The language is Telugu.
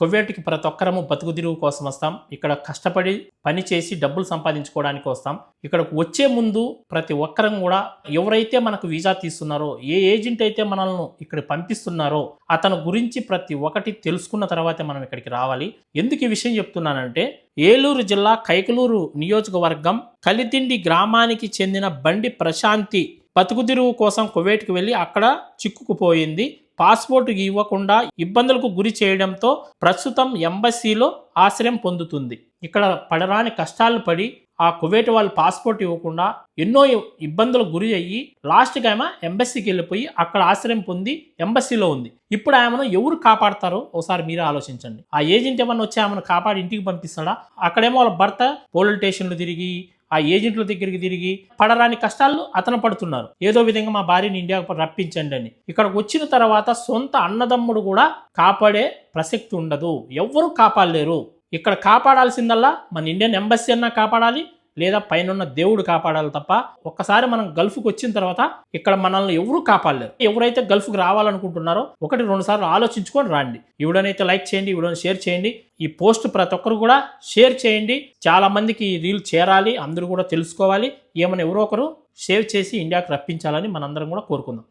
కువైట్‌కి ప్రతి ఒక్కరము బతుకుదిరువు కోసం వస్తాం. ఇక్కడ కష్టపడి పని చేసి డబ్బులు సంపాదించుకోవడానికి వస్తాం. ఇక్కడకు వచ్చే ముందు ప్రతి ఒక్కరం కూడా ఎవరైతే మనకు వీసా తీస్తున్నారో, ఏ ఏజెంట్ అయితే మనల్ని ఇక్కడ పంపిస్తున్నారో అతని గురించి ప్రతి ఒక్కటి తెలుసుకున్న తర్వాతే మనం ఇక్కడికి రావాలి. ఎందుకు ఈ విషయం చెప్తున్నానంటే, ఏలూరు జిల్లా కైకలూరు నియోజకవర్గం కలితిండి గ్రామానికి చెందిన బండి ప్రశాంతి బతుకుదిరువు కోసం కువైట్‌కి వెళ్ళి అక్కడ చిక్కుకుపోయింది. పాస్పోర్ట్ ఇవ్వకుండా ఇబ్బందులకు గురి చేయడంతో ప్రస్తుతం ఎంబసీలో ఆశ్రయం పొందుతుంది. ఇక్కడ పడరాని కష్టాలు పడి ఆ కువైట్ వాళ్ళు పాస్పోర్ట్ ఇవ్వకుండా ఎన్నో ఇబ్బందులకు గురి అయ్యి లాస్ట్కి ఆమె ఎంబసీకి వెళ్ళిపోయి అక్కడ ఆశ్రయం పొంది ఎంబసీలో ఉంది. ఇప్పుడు ఆమెను ఎవరు కాపాడతారో ఒకసారి మీరే ఆలోచించండి. ఆ ఏజెంట్ ఏమన్నా వచ్చి ఆమెను కాపాడి ఇంటికి పంపిస్తాడా? అక్కడేమో వాళ్ళ భర్త పోలీస్ స్టేషన్లు తిరిగి ఆ ఏజెంట్ల దగ్గరికి తిరిగి పడరాని కష్టాలు అతను పడుతున్నారు. ఏదో విధంగా మా భార్యని ఇండియాకు రప్పించండి అని. ఇక్కడికి వచ్చిన తర్వాత సొంత అన్నదమ్ముడు కూడా కాపాడే ప్రసక్తి ఉండదు. ఎవ్వరూ కాపాడలేరు. ఇక్కడ కాపాడాల్సిందల్లా మన ఇండియన్ ఎంబసీ అన్నా కాపాడాలి, లేదా పైన దేవుడు కాపాడాలి తప్ప ఒక్కసారి మనం గల్ఫ్కి వచ్చిన తర్వాత ఇక్కడ మనల్ని ఎవరూ కాపాడలేరు. ఎవరైతే గల్ఫ్కి రావాలనుకుంటున్నారో 1-2 సార్లు ఆలోచించుకొని రండి. ఈ వీడియోనైతే లైక్ చేయండి, ఈ వీడియోని షేర్ చేయండి. ఈ పోస్ట్ ప్రతి ఒక్కరు కూడా షేర్ చేయండి. చాలా మందికి ఈ రీల్ చేరాలి, అందరూ కూడా తెలుసుకోవాలి. ఏమైనా ఎవరో ఒకరు షేర్ చేసి ఇండియాకి రప్పించాలని మనందరం కూడా కోరుకుందాం.